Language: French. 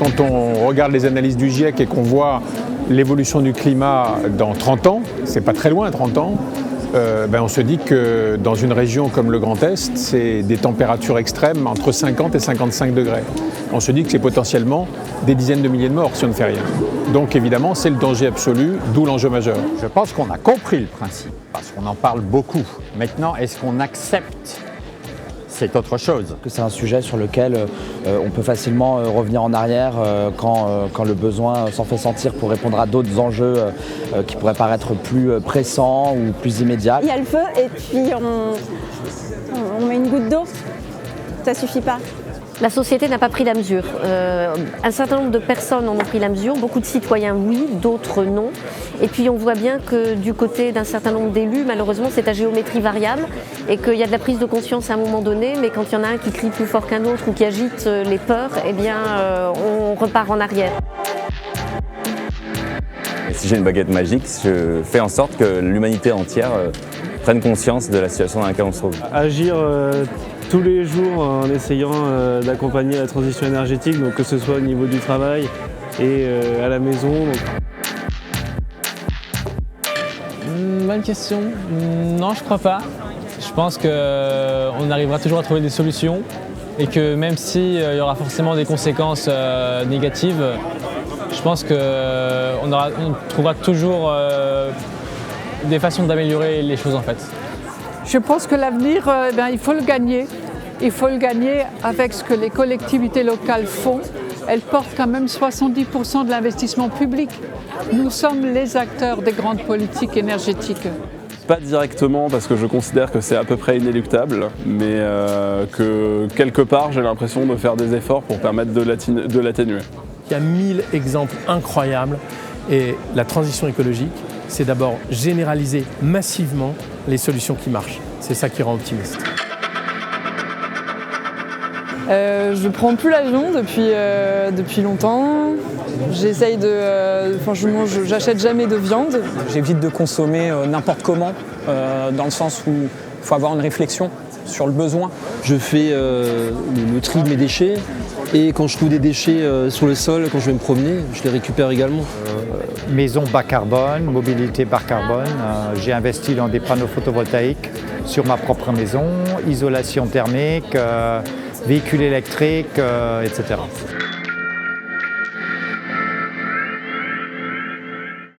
Quand on regarde les analyses du GIEC et qu'on voit l'évolution du climat dans 30 ans, c'est pas très loin 30 ans, on se dit que dans une région comme le Grand Est, c'est des températures extrêmes entre 50 et 55 degrés. On se dit que c'est potentiellement des dizaines de milliers de morts si on ne fait rien. Donc évidemment, c'est le danger absolu, d'où l'enjeu majeur. Je pense qu'on a compris le principe, parce qu'on en parle beaucoup. Maintenant, est-ce qu'on accepte ? C'est autre chose. C'est un sujet sur lequel on peut facilement revenir en arrière quand le besoin s'en fait sentir pour répondre à d'autres enjeux qui pourraient paraître plus pressants ou plus immédiats. Il y a le feu et puis on met une goutte d'eau, ça suffit pas. La société n'a pas pris la mesure. Un certain nombre de personnes en ont pris la mesure, beaucoup de citoyens oui, d'autres non. Et puis on voit bien que du côté d'un certain nombre d'élus, malheureusement c'est à géométrie variable et qu'il y a de la prise de conscience à un moment donné, mais quand il y en a un qui crie plus fort qu'un autre ou qui agite les peurs, eh bien on repart en arrière. Et si j'ai une baguette magique, je fais en sorte que l'humanité entière prenne conscience de la situation dans laquelle on se trouve. Agir tous les jours en essayant d'accompagner la transition énergétique, donc que ce soit au niveau du travail et à la maison. Bonne question. Non, je crois pas. Je pense qu'on arrivera toujours à trouver des solutions et que même s'il y aura forcément des conséquences négatives, je pense qu'on trouvera toujours des façons d'améliorer les choses en fait. Je pense que l'avenir, il faut le gagner. Il faut le gagner avec ce que les collectivités locales font. Elles portent quand même 70% de l'investissement public. Nous sommes les acteurs des grandes politiques énergétiques. Pas directement parce que je considère que c'est à peu près inéluctable, mais que quelque part j'ai l'impression de faire des efforts pour permettre de l'atténuer. Il y a 1000 exemples incroyables et la transition écologique, c'est d'abord généraliser massivement les solutions qui marchent. C'est ça qui rend optimiste. Je prends plus l'avion depuis longtemps. J'essaye j'achète jamais de viande. J'évite de consommer n'importe comment, dans le sens où il faut avoir une réflexion sur le besoin. Je fais le tri de mes déchets et quand je trouve des déchets sur le sol, quand je vais me promener, je les récupère également. Maison bas carbone, mobilité bas carbone. J'ai investi dans des panneaux photovoltaïques sur ma propre maison, isolation thermique, véhicules électriques, etc.